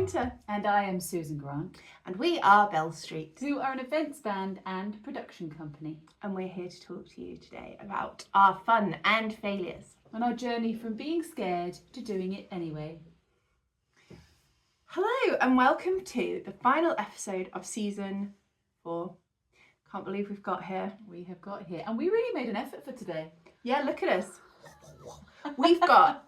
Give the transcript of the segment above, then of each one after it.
Winter. And I am Susan Grant. And we are Bell Street. Who are an events band and production company. And we're here to talk to you today about our fun and failures. On our journey from being scared to doing it anyway. Hello and welcome to the final episode of season 4. Can't believe we've got here. We have got here. And we really made an effort for today. Yeah, look at us. We've got,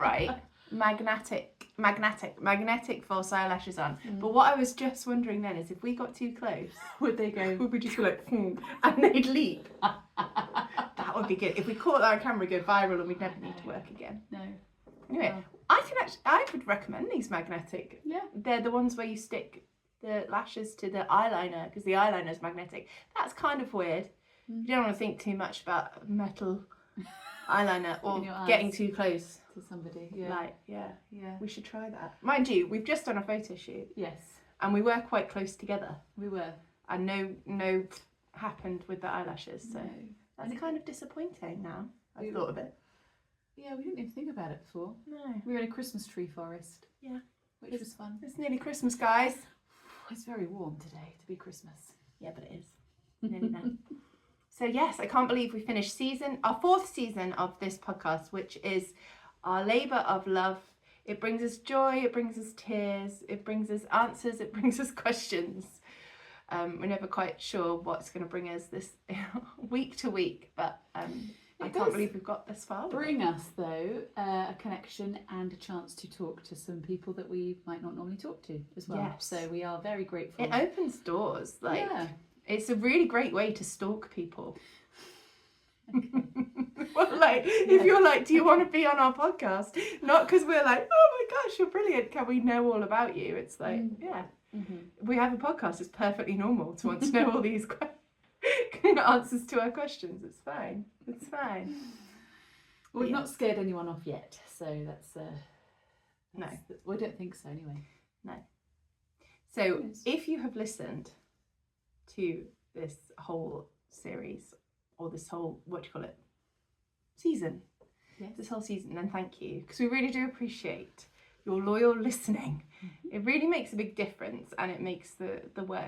magnetic false eyelashes on. But what I was just wondering then is if we got too close, would they go, would we just go like, and they'd leap? That would be good. If we caught that on camera, it'd go viral and we'd never need to work again. No. Anyway, I would recommend these magnetic. Yeah. They're the ones where you stick the lashes to the eyeliner because the eyeliner is magnetic. That's kind of weird. You don't want to think too much about metal eyeliner or getting too close to somebody. Yeah. Like, yeah. We should try that. Mind you, we've just done a photo shoot. Yes. And we were quite close together. We were. And no happened with the eyelashes, so No. that's kind of disappointing now. I thought of it. Yeah, we didn't even think about it before. No. We were in a Christmas tree forest. Yeah. Which was fun. It's nearly Christmas, guys. It's very warm today to be Christmas. Yeah, but it is. Nearly there. So yes, I can't believe we finished our 4th season of this podcast, which is our labour of love. It brings us joy, it brings us tears, it brings us answers, it brings us questions. We're never quite sure what's going to bring us this week to week, but I can't believe we've got this far. Bring us, though, a connection and a chance to talk to some people that we might not normally talk to as well. Yes. So we are very grateful. It opens doors. It's a really great way to stalk people. Well, if you're like, do you want to be on our podcast? Not because we're like, oh my gosh, you're brilliant. Can we know all about you? It's like, yeah. We have a podcast. It's perfectly normal to want to know all these answers to our questions. It's fine. It's fine. Well, we've not scared anyone off yet, so that's no. We don't think so anyway. No. So if you have listened to this whole series or this whole season, this whole season, then thank you, because we really do appreciate your loyal listening. It really makes a big difference, and it makes the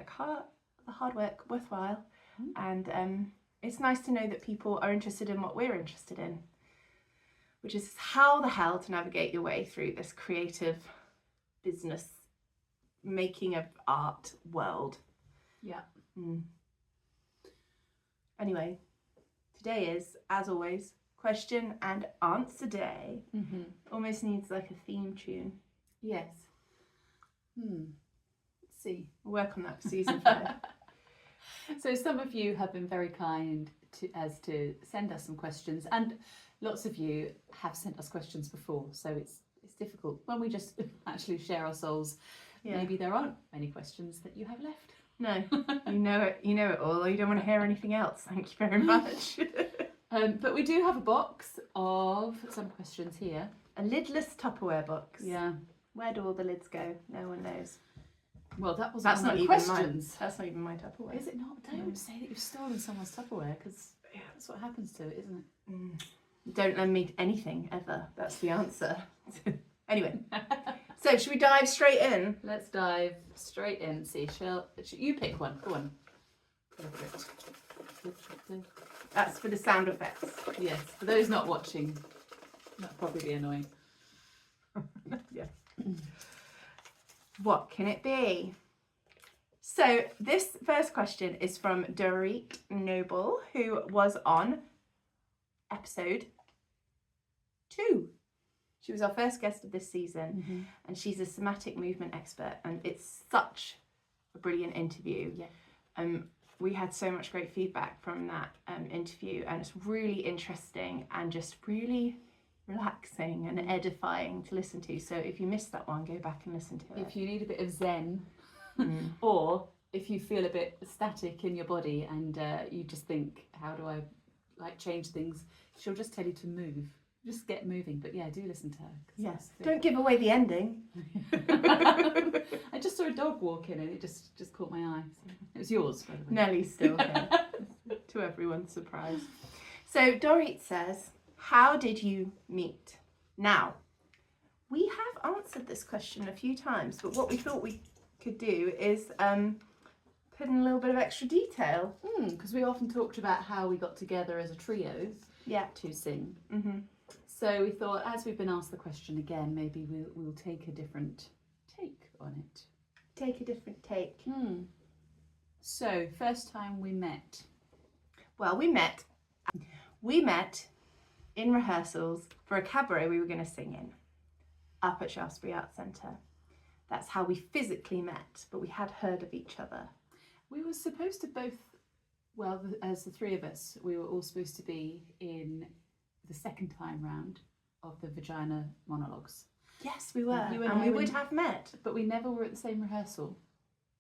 hard work worthwhile. And it's nice to know that people are interested in what we're interested in, which is how the hell to navigate your way through this creative business making of art world. Yeah. Anyway, today is, as always, question and answer day. Almost needs like a theme tune. Yes. Let's see. We'll work on that for season 5. So some of you have been very kind to send us some questions, and lots of you have sent us questions before, so it's difficult when we just actually share our souls. Yeah. Maybe there aren't many questions that you have left. No, you know it all, or you don't want to hear anything else. Thank you very much. But we do have a box of some questions here. A lidless Tupperware box. Yeah. Where do all the lids go? No one knows. Well, that's not even questions. That's not even my Tupperware. Is it not? Don't say that you've stolen someone's Tupperware, because that's what happens to it, isn't it? Don't lend me anything ever. That's the answer. Anyway, so should we dive straight in? Let's dive straight in. See, you pick one. Go on. That's for the sound effects. Yes, for those not watching, that'll probably be annoying. Yeah. What can it be? So this first question is from Dorit Noble, who was on episode 2. She was our first guest of this season, and she's a somatic movement expert, and it's such a brilliant interview. Yeah. We had so much great feedback from that interview, and it's really interesting and just really relaxing and edifying to listen to. So if you missed that one, go back and listen to it. If you need a bit of zen, or if you feel a bit static in your body and you just think, how do I change things, she'll just tell you to move. Just get moving. But yeah, do listen to her. Yes. Don't give away the ending. I just saw a dog walk in and it just caught my eye. So it was yours, by the way. Nellie's still here, to everyone's surprise. So Dorit says, how did you meet? Now, We have answered this question a few times, but what we thought we could do is put in a little bit of extra detail. Because we often talked about how we got together as a trio to sing. Mm-hmm. So we thought, as we've been asked the question again, maybe we'll take a different take on it. Take a different take. So, first time we met. Well, we met in rehearsals for a cabaret we were going to sing in, up at Shaftesbury Arts Centre. That's how we physically met, but we had heard of each other. We were supposed to both, as the three of us, we were all supposed to be in the second time round of the Vagina monologues. Yes, we were, and we would have met. But we never were at the same rehearsal.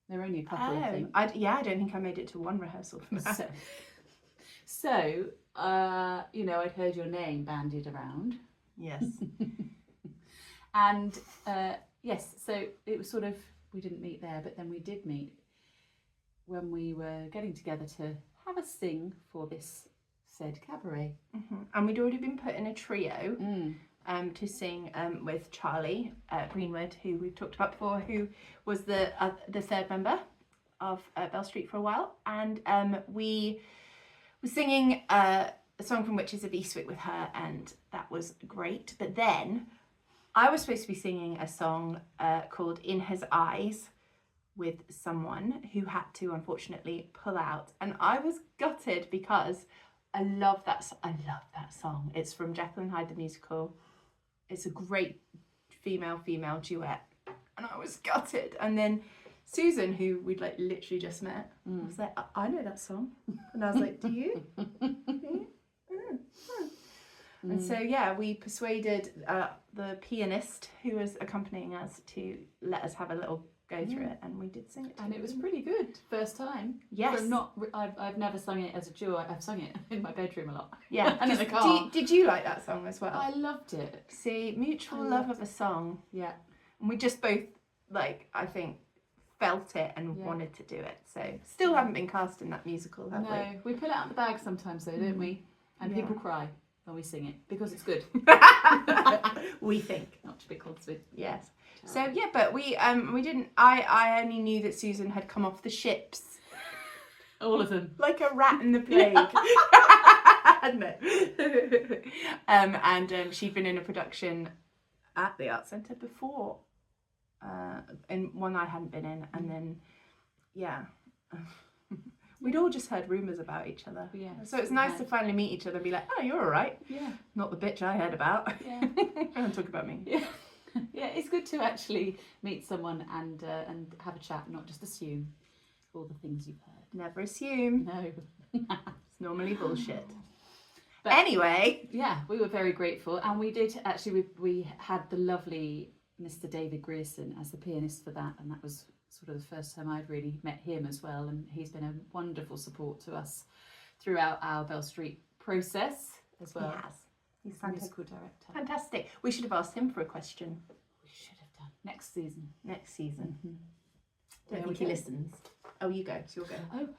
There were only a couple, I think. I don't think I made it to one rehearsal for that. So I'd heard your name bandied around. Yes. And yes, so it was sort of, we didn't meet there, but then we did meet when we were getting together to have a sing for this said cabaret. And we'd already been put in a trio to sing with Charlie Greenwood, who we've talked about before, who was the third member of Bell Street for a while. And we were singing a song from Witches of Eastwick with her, and that was great. But then I was supposed to be singing a song called In His Eyes with someone who had to unfortunately pull out, and I was gutted because I love that song. It's from Jekyll and Hyde the musical. It's a great female duet, and I was gutted. And then Susan, who we'd like literally just met, was like, I know that song. And I was like, do you? And so we persuaded the pianist who was accompanying us to let us have a little go through it, and we did sing it. And it was pretty good first time. Yes. I've never sung it as a duo. I've sung it in my bedroom a lot. Yeah. And in the car. Did you like that song as well? I loved it. See, mutual love of a song. Yeah. And we just both, I think, felt it and wanted to do it. So still haven't been cast in that musical, have we? No, we pull it out the bag sometimes though, don't we? And people cry when we sing it because it's good. We think. Not to be called with. Yes. So but we didn't. I only knew that Susan had come off the ships. All of them. Like a rat in the plague. Hadn't it? And she'd been in a production at the Arts Centre before, in one I hadn't been in, and then we'd all just heard rumours about each other. Yeah. So it's nice to finally meet each other and be like, oh, you're all right. Yeah. Not the bitch I heard about. Yeah. Don't talk about me. Yeah. Yeah, it's good to actually meet someone and have a chat, not just assume all the things you've heard. Never assume. No. It's normally bullshit. But anyway. Yeah, we were very grateful, and we did actually, we had the lovely Mr. David Grierson as the pianist for that, and that was sort of the first time I'd really met him as well, and he's been a wonderful support to us throughout our Bell Street process as well. He has. He's a musical director. Fantastic. We should have asked him for a question. We should have done. Next season. Don't think he listens. Oh, you go. It's your go. Oh, okay.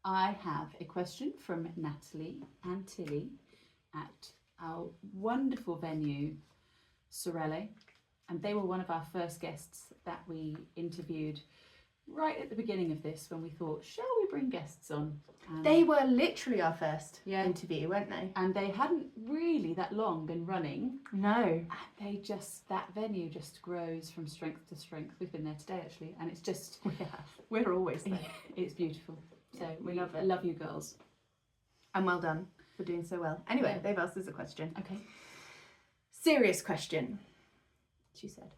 I have a question from Natalie and Tilly at our wonderful venue, Sorelli, and they were one of our first guests that we interviewed right at the beginning of this, when we thought, shall we bring guests on? And they were literally our first interview, weren't they? And they hadn't really that long been running. No. And that venue just grows from strength to strength. We've been there today actually, and it's just, we're always there. It's beautiful. So we love it. Love you girls. And well done for doing so well. Anyway, they've asked us a question. Okay. Serious question, she said.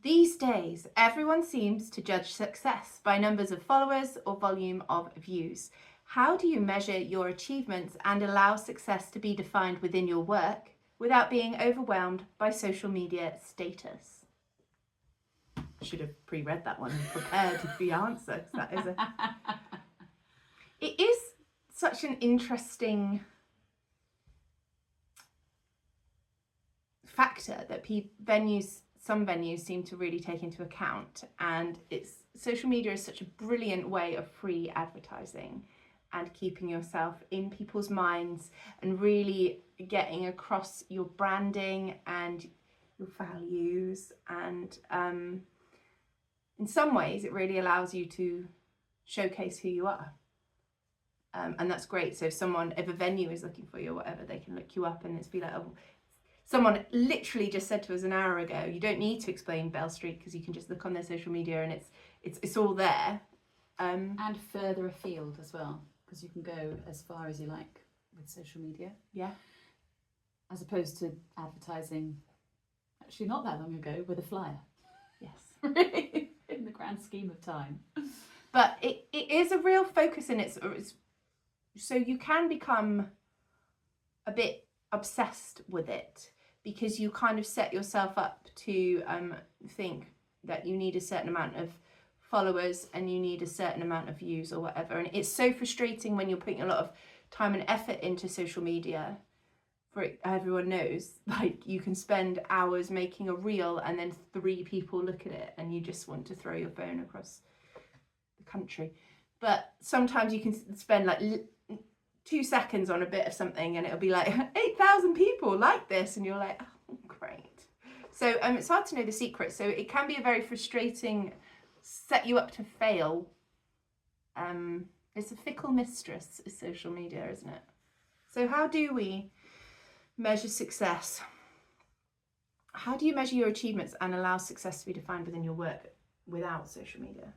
These days, everyone seems to judge success by numbers of followers or volume of views. How do you measure your achievements and allow success to be defined within your work without being overwhelmed by social media status? Should have pre-read that one and prepared the answer. That is It is such an interesting factor that some venues seem to really take into account, and social media is such a brilliant way of free advertising, and keeping yourself in people's minds and really getting across your branding and your values. And in some ways it really allows you to showcase who you are. And that's great. So if a venue is looking for you or whatever, they can look you up and it's be like, oh, someone literally just said to us an hour ago, you don't need to explain Bell Street because you can just look on their social media and it's all there. And further afield as well, because you can go as far as you like with social media. Yeah. As opposed to advertising, actually not that long ago, with a flyer. Yes. Really, in the grand scheme of time. But it is a real focus, and it's so you can become a bit obsessed with it because you kind of set yourself up to think that you need a certain amount of followers and you need a certain amount of views or whatever. And it's so frustrating when you're putting a lot of time and effort into social media. For it, everyone knows, like, you can spend hours making a reel and then 3 people look at it and you just want to throw your phone across the country. But sometimes you can spend like 2 seconds on a bit of something and it'll be like 8,000 people like this and you're like, oh, great. So it's hard to know the secret. So it can be a very frustrating, set you up to fail. It's a fickle mistress, is social media, isn't it? So how do we measure success? How do you measure your achievements and allow success to be defined within your work without social media?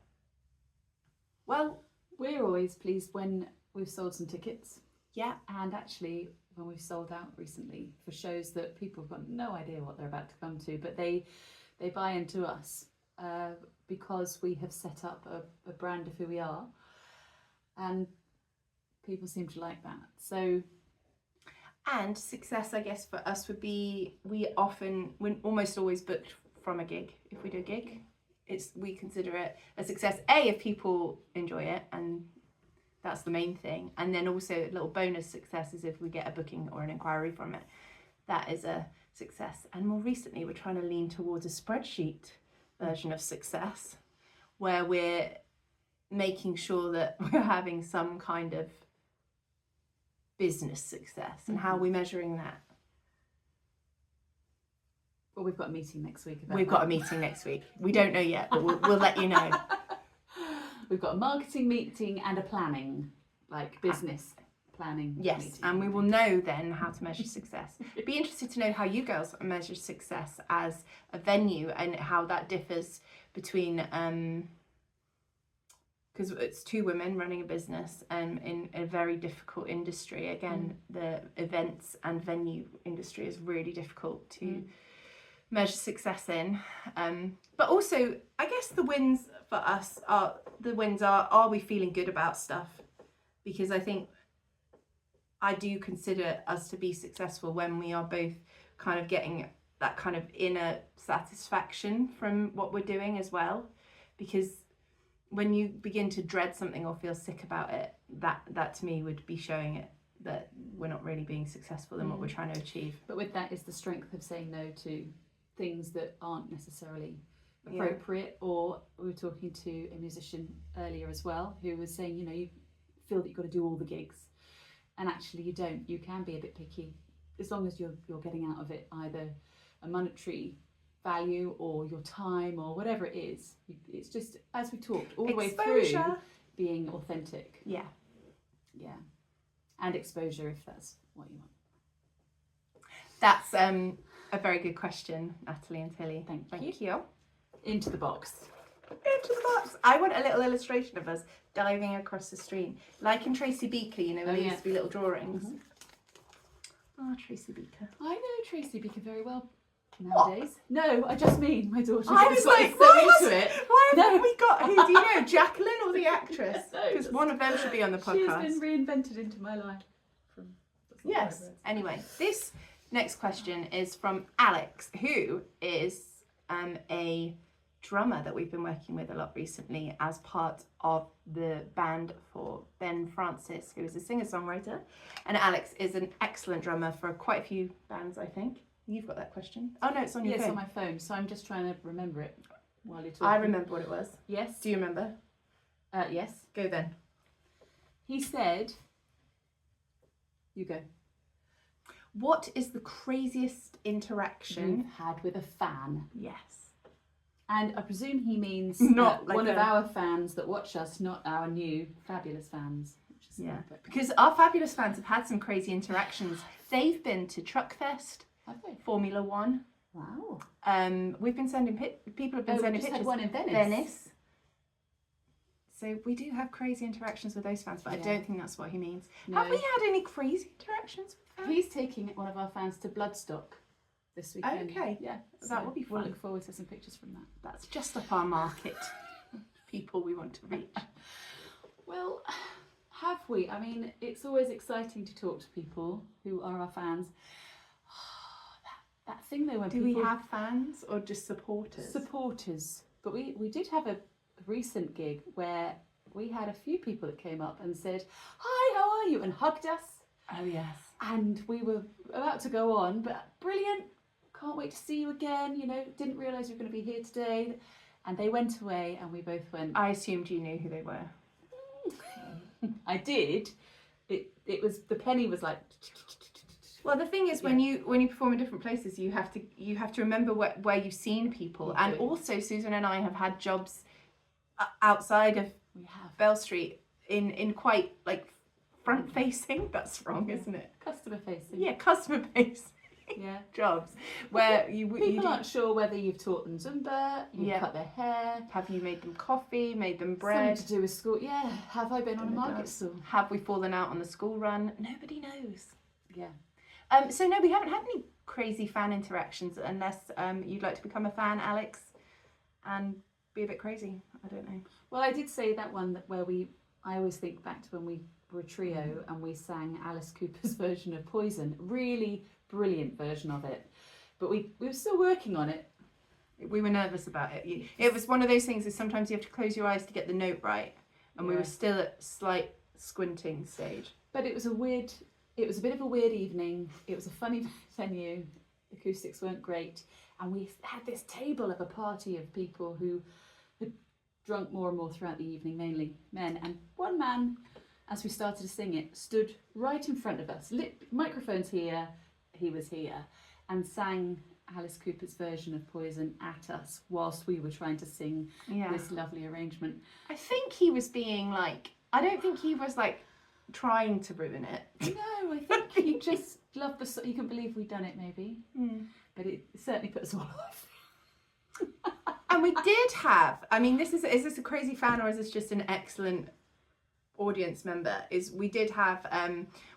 Well, we're always pleased when we've sold some tickets. Yeah. And actually, when we've sold out recently for shows that people have got no idea what they're about to come to, but they buy into us because we have set up a brand of who we are. And people seem to like that. So... And success, I guess, for us would be we're almost always booked from a gig. If we do a gig, we consider it a success. If people enjoy it, and that's the main thing. And then also a little bonus success is if we get a booking or an inquiry from it. That is a success. And more recently, we're trying to lean towards a spreadsheet version of success, where we're making sure that we're having some kind of business success. And how are we measuring that? Well, we've got a meeting next week about We've got a meeting next week. We don't know yet, but we'll let you know. We've got a marketing meeting and a planning, like business planning. Yes, meeting. and we will know then how to measure success. Be interested to know how you girls measure success as a venue and how that differs between because it's 2 women running a business in a very difficult industry. Again, the events and venue industry is really difficult to measure success in. But also, I guess the wins for us are we feeling good about stuff? Because I think I do consider us to be successful when we are both kind of getting that kind of inner satisfaction from what we're doing as well. Because when you begin to dread something or feel sick about it, that to me would be showing it that we're not really being successful in what we're trying to achieve. But with that is the strength of saying no to things that aren't necessarily appropriate. Or we were talking to a musician earlier as well who was saying, you know, you feel that you've got to do all the gigs, and actually you don't. You can be a bit picky as long as you're getting out of it either a monetary value or your time or whatever it is. It's just, as we talked all the way through, being authentic. Yeah And exposure, if that's what you want. That's a very good question, Natalie and Tilly. Thank you. Into the box. I want a little illustration of us diving across the stream, like in Tracy Beaker, you know, there used to be little drawings. Tracy Beaker. I know Tracy Beaker very well nowadays. What? No, I just mean my daughter. I was like, why haven't we got, who do you know, Jacqueline or the actress? Because one of them should be on the podcast. She has been reinvented into my life. Yes. Anyway, this next question is from Alex, who is a drummer that we've been working with a lot recently as part of the band for Ben Francis, who is a singer-songwriter. And Alex is an excellent drummer for quite a few bands, I think. You've got that question? Oh no, it's on your phone. Yes, on my phone. So I'm just trying to remember it while you're talking. I remember what it was. Yes. Do you remember? Yes. Go then. He said, you go. What is the craziest interaction You've had with a fan? Yes. And I presume he means Not like one of our fans that watch us, not our new fabulous fans. Which is because our fabulous fans have had some crazy interactions. They've been to Truckfest, have they? Formula One. Wow. We've been sending people have been sending we just pictures. had one in Venice. So we do have crazy interactions with those fans, but I don't think that's what he means. No. Have we had any crazy interactions with fans? He's taking one of our fans to Bloodstock this weekend. Okay. Yeah. That would be fun. We'll look forward to some pictures from that. That's just up our market. People we want to reach. Well, have we? I mean, it's always exciting to talk to people who are our fans. That thing though, when do we have fans or just supporters? Supporters. But we did have a recent gig where we had a few people that came up and said, "Hi, how are you?" and hugged us. Oh yes. And we were about to go on, but brilliant. Can't wait to see you again. You know, didn't realise you were going to be here today. And they went away and we both went. I assumed you knew who they were. I did. It was, the penny was like. Well, the thing is, when you perform in different places, you have to remember where you've seen people, and also Susan and I have had jobs outside of Bell Street in quite like front facing. That's wrong, isn't it? Customer facing. Yeah, customer facing. Yeah, jobs where people aren't sure whether you've taught them Zumba, you've cut their hair, have you made them coffee, made them bread, something to do with school. Yeah, have I been on a market stall? Have we fallen out on the school run? Nobody knows. Yeah. So no, we haven't had any crazy fan interactions unless you'd like to become a fan, Alex, and be a bit crazy. I don't know. Well, I did say that one where I always think back to when we were a trio and we sang Alice Cooper's version of Poison. Really brilliant version of it, but we were still working on it. We were nervous about it. It was one of those things that sometimes you have to close your eyes to get the note right, and we were still at slight squinting stage. But it was a bit of a weird evening. It was a funny venue. The acoustics weren't great, and we had this table of a party of people who had drunk more and more throughout the evening, mainly men, and one man, as we started to sing it, stood right in front of us, microphones here, he was here, and sang Alice Cooper's version of Poison at us whilst we were trying to sing this lovely arrangement. I think he was being like, I don't think he was like trying to ruin it. No, I think he just loved the song. He couldn't believe we'd done it, maybe. But it certainly put us all off. And we did have, I mean, is this a crazy fan or is this just an excellent audience member? We did have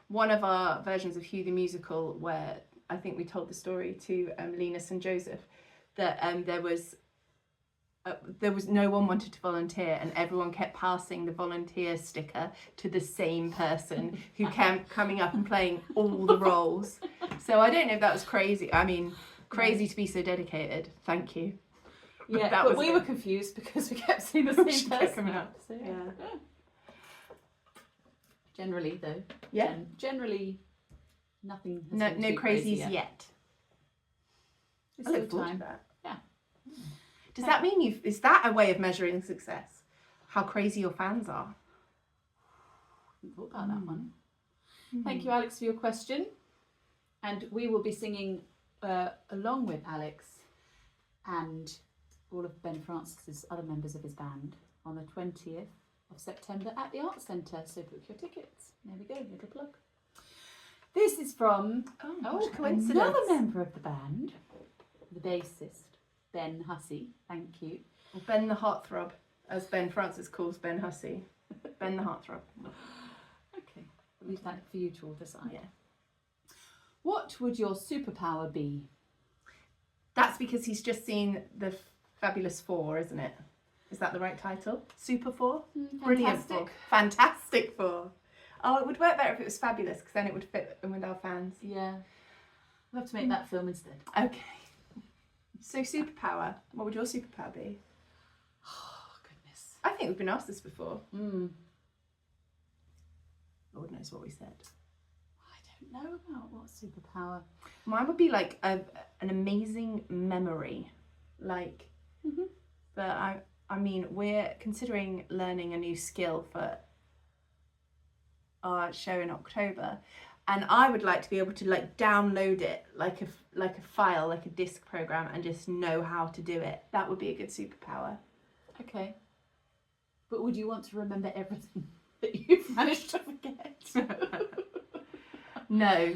one of our versions of Hugh the Musical where I think we told the story to Linus and Joseph that there was no one wanted to volunteer and everyone kept passing the volunteer sticker to the same person who kept coming up and playing all the roles. So I don't know if that was crazy. I mean, crazy to be so dedicated. Thank you. Yeah, but we were confused because we kept seeing the same person coming up. So, yeah. Generally, though. Yeah. Generally, nothing. No crazies yet. It's I look still forward time. to that. Yeah. Does that mean is that a way of measuring success? How crazy your fans are? I thought about that one. Thank you, Alex, for your question. And we will be singing along with Alex and all of Ben Francis's other members of his band on the 20th of September at the Arts Centre. So book your tickets. There we go, little plug. This is from coincidence. Another member of the band, the bassist, Ben Hussey. Thank you. Ben the Heartthrob, as Ben Francis calls Ben Hussey. Ben the Heartthrob. Okay, I'll leave that for you to all decide. Yeah. What would your superpower be? That's because he's just seen the Fabulous Four, isn't it? Is that the right title? Super Four? Brilliant Four. Fantastic Four. Oh, it would work better if it was fabulous, because then it would fit in with our fans. Yeah. We'll have to make that film instead. Okay. So superpower. What would your superpower be? Oh, goodness. I think we've been asked this before. Mm. Lord knows what we said. I don't know about what superpower. Mine would be like an amazing memory. Like, but I mean, we're considering learning a new skill for our show in October, and I would like to be able to like download it like a file, like a disc program, and just know how to do it. That would be a good superpower. Okay. But would you want to remember everything that you've managed to forget? No.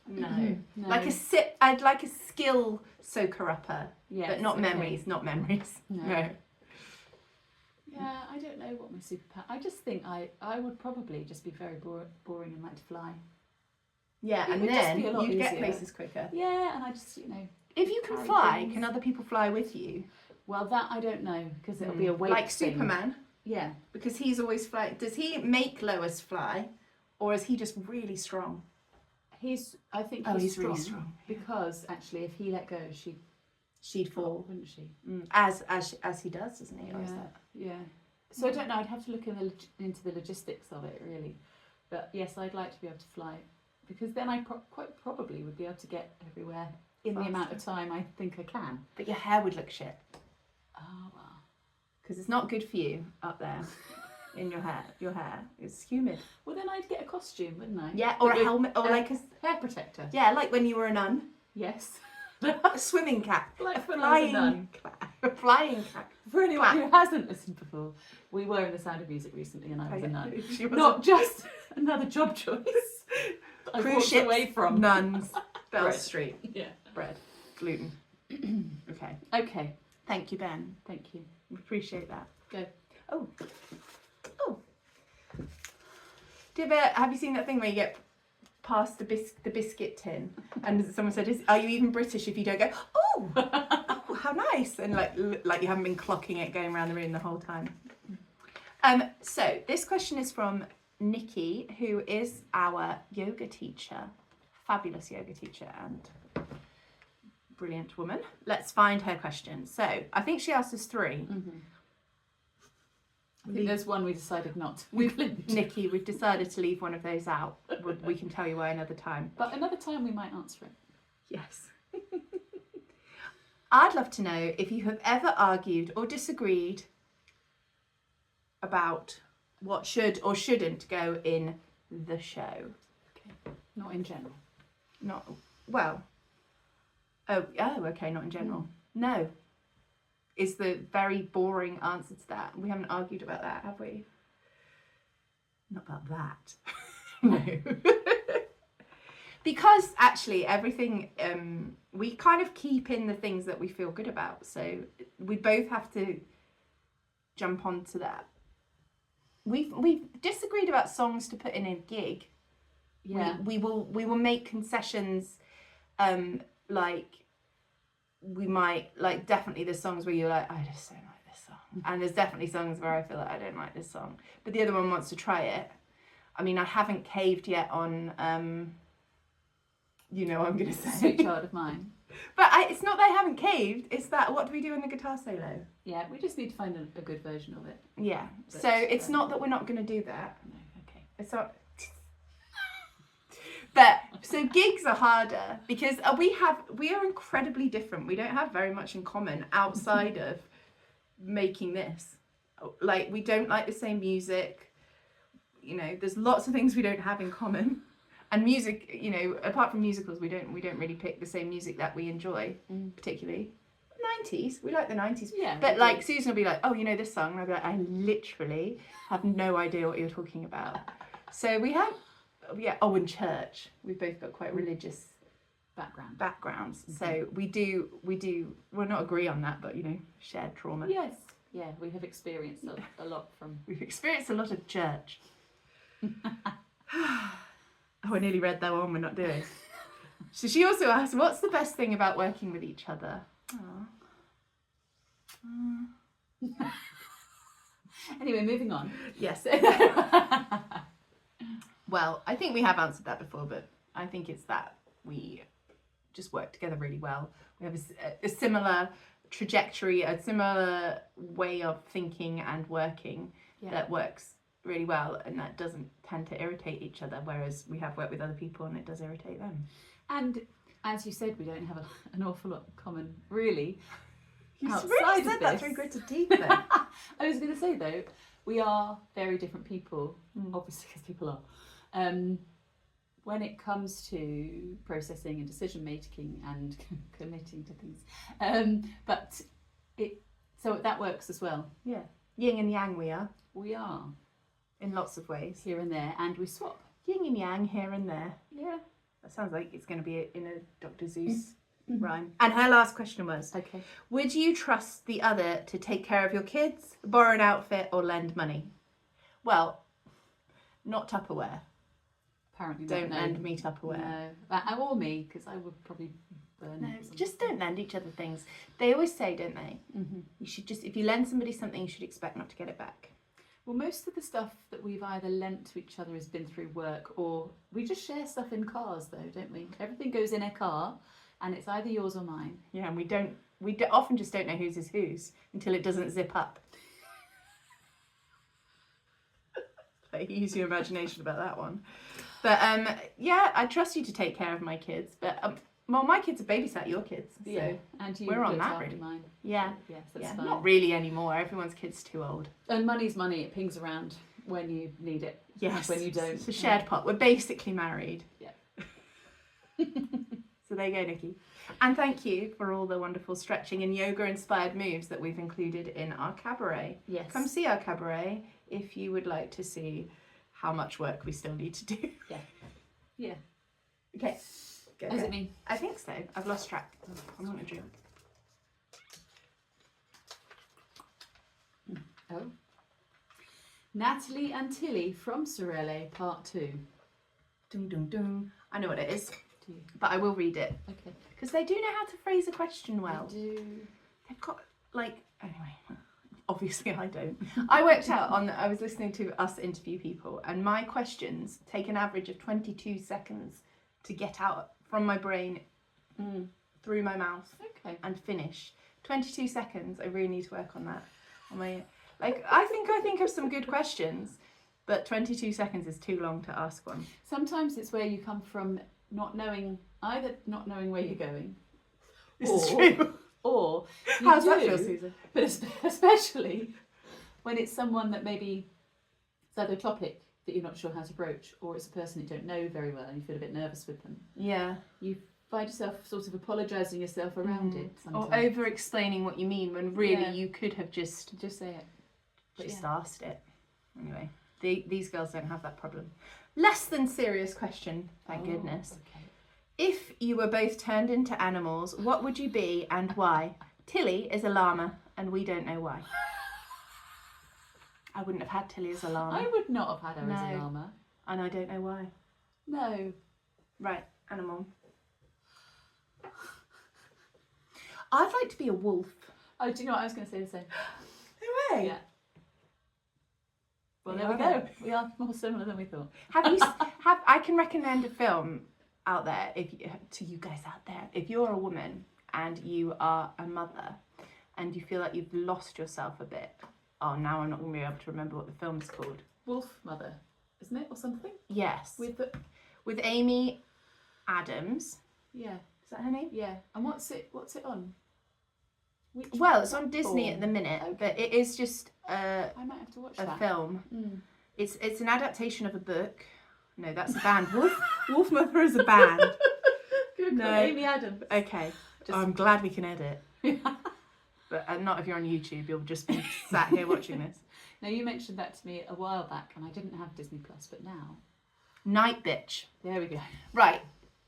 No. I'd like a skill soaker upper, Yes, but not okay. memories. No. Yeah, I don't know what my superpower. I just think I would probably just be very boring and like to fly. Yeah, It and would just then be a lot you get easier. places quicker. Yeah, and I just If you can carry fly, things. can other people fly with you? Well, that I don't know because it'll be a weight like thing. Superman, Yeah. because he's always flying. Does he make Lois fly, or is he just really strong? I think Oh, he's he's strong, really strong. because actually, if he let go, She'd fall, wouldn't she? as he does, doesn't he? Or is Yeah. that... Yeah. So I don't know. I'd have to look into the logistics of it really, but yes, I'd like to be able to fly, because then I quite probably would be able to get everywhere in the amount of time I think I can. But your hair would look shit, Oh well. because it's not good for you up there in your hair. Your hair is humid. Well, then I'd get a costume, wouldn't I? Yeah, or a helmet, or like a hair protector. yeah, like when you were a nun, Yes. a swimming cap, Like a when I was a nun. flying cap, a flying cap. For anyone who hasn't listened before, we were in The Sound of Music recently, and I was a nun. She was Not just another job choice. I cruise walked ships, away from. nuns, Bell Bread. Street, Yeah. bread, gluten. Okay, Okay. thank you, Ben. Thank you. We appreciate that. Go. Oh. Have you seen that thing where you get past the biscuit tin, and someone said, "Are you even British if you don't go? Oh, oh, how nice!" And like you haven't been clocking it going around the room the whole time. So this question is from Nikki, who is our yoga teacher, fabulous yoga teacher and brilliant woman. Let's find her question. So I think she asked us 3. I think there's one we decided not to. Nikki, we've decided to leave one of those out. We can tell you why another time. But another time we might answer it. Yes. I'd love to know if you have ever argued or disagreed about what should or shouldn't go in the show. Okay. Not in general. Not well. Oh, okay, not in general. No. Is the very boring answer to that. We haven't argued about that, have we? Not about that. No. Because actually everything, we kind of keep in the things that we feel good about. So we both have to jump onto that. We've disagreed about songs to put in a gig. Yeah. We will make concessions, like we might, like, definitely there's songs where you're like, I just don't like this song, and there's definitely songs where I feel like I don't like this song, but the other one wants to try it. I mean, I haven't caved yet on you know what I'm gonna say, Sweet Child of Mine. But it's not that I haven't caved, it's that what do we do in the guitar solo? Yeah, we just need to find a good version of it. Yeah, But, so it's not that we're not gonna do that. No, okay. It's not. But so gigs are harder because we are incredibly different. We don't have very much in common outside of making this. Like, we don't like the same music. You know, there's lots of things we don't have in common. And music, you know, apart from musicals, we don't really pick the same music that we enjoy, particularly. 90s, we like the 90s. Yeah. But like Susan will be like, oh, you know this song? And I'll be like, I literally have no idea what you're talking about. So we have, yeah, and church. We've both got quite religious backgrounds. So we do, we'll not agree on that, but, you know, shared trauma. Yes. Yeah, we have experienced a lot from... We've experienced a lot of church. Oh, I nearly read that one we're not doing. So she also asked, what's the best thing about working with each other? Anyway, moving on. Yes. Well, I think we have answered that before, but I think it's that we just work together really well. We have a similar trajectory, a similar way of thinking and working that works really well, and that doesn't tend to irritate each other, whereas we have worked with other people and it does irritate them. And as you said, we don't have an awful lot in common, really. You outside really of said that this. through gritted teeth, though. I was going to say, though, we are very different people, obviously, because people are. When it comes to processing and decision making and committing to things, so that works as well. Yeah, yin and yang we are. We are in lots of ways. Here and there, and we swap. Yin and yang here and there. Yeah. That sounds like it's going to be in a Dr. Seuss rhyme. And her last question was, okay, would you trust the other to take care of your kids, borrow an outfit or lend money? Well, not Tupperware. Apparently don't lend me Tupperware. No, or me, because I would probably burn no, it. Just don't lend each other things. They always say, don't they? Mm-hmm. You should just, if you lend somebody something, you should expect not to get it back. Well, most of the stuff that we've either lent to each other has been through work, or we just share stuff in cars, though, don't we? Everything goes in a car, and it's either yours or mine. Yeah, and we often just don't know whose is whose until it doesn't zip up. Like, use your imagination about that one. But yeah, I trust you to take care of my kids. But well, my kids have babysat your kids, so yeah, and you we're on looked that after really. Mine. Yeah, yes, that's yeah, fine. not really anymore. Everyone's kid's too old. And money's money; it pings around when you need it. Yes, when you don't. It's a shared pot. We're basically married. Yeah. So there you go, Nikki. And thank you for all the wonderful stretching and yoga-inspired moves that we've included in our cabaret. Yes. Come see our cabaret if you would like to see how much work we still need to do. Yeah. Yeah. Okay. Go, Does go. it mean? I think so. I've lost track. I want a drink. Oh. Natalie and Tilly from Sorelle, Part 2. Dun, dun, dun. I know what it is, Do you? but I will read it. Okay. Because they do know how to phrase a question well. I do. They've got, like, anyway, obviously I don't. I worked out I was listening to us interview people, and my questions take an average of 22 seconds to get out from my brain through my mouth and finish. 22 seconds. I really need to work on that. I think of some good questions, but 22 seconds is too long to ask one. Sometimes it's where you come from not knowing where you're going. This is true. Or you How's do, that feel, Susan? But especially when it's someone that maybe it's either a topic that you're not sure how to broach, or it's a person you don't know very well and you feel a bit nervous with them. Yeah. You find yourself sort of apologising yourself around it sometimes. Or over-explaining what you mean when really you could have just say it. Just asked it. Anyway, these girls don't have that problem. Less than serious question, thank goodness. Okay. If you were both turned into animals, what would you be and why? Tilly is a llama, and we don't know why. I wouldn't have had Tilly as a llama. I would not have had her as a llama. And I don't know why. No. Right, animal. I'd like to be a wolf. Oh, do you know what? I was going to say the same. No way. Yeah. Well, Yeah, there we okay. go. We are more similar than we thought. I can recommend a film out there to you guys out there. If you're a woman and you are a mother and you feel like you've lost yourself a bit. Oh, now I'm not going to be able to remember what the film's called. Wolf Mother, isn't it, or something? Yes. With Amy Adams. Yeah. Is that her name? Yeah. And what's it on? Well, it's on Disney at the minute, but it is just I might have to watch a that. film. Mm. It's an adaptation of a book. No, that's a band. Wolf Mother is a band. Good No. call, Amy Adams. Okay. I'm glad we can edit. But not if you're on YouTube. You'll just be sat here watching this. Now, you mentioned that to me a while back, and I didn't have Disney Plus, but now. Night Bitch. There we go. Right.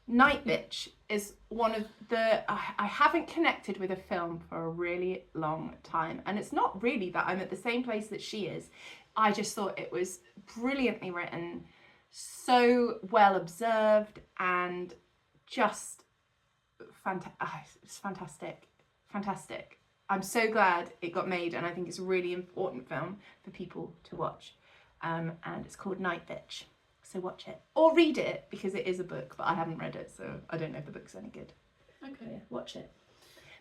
Night Bitch is one of the... I haven't connected with a film for a really long time. And it's not really that I'm at the same place that she is. I just thought it was brilliantly written, so well observed, and just it's fantastic. Fantastic. I'm so glad it got made, and I think it's a really important film for people to watch. And it's called Night Bitch. So watch it. Or read it, because it is a book, but I haven't read it, so I don't know if the book's any good. Okay. Yeah, watch it.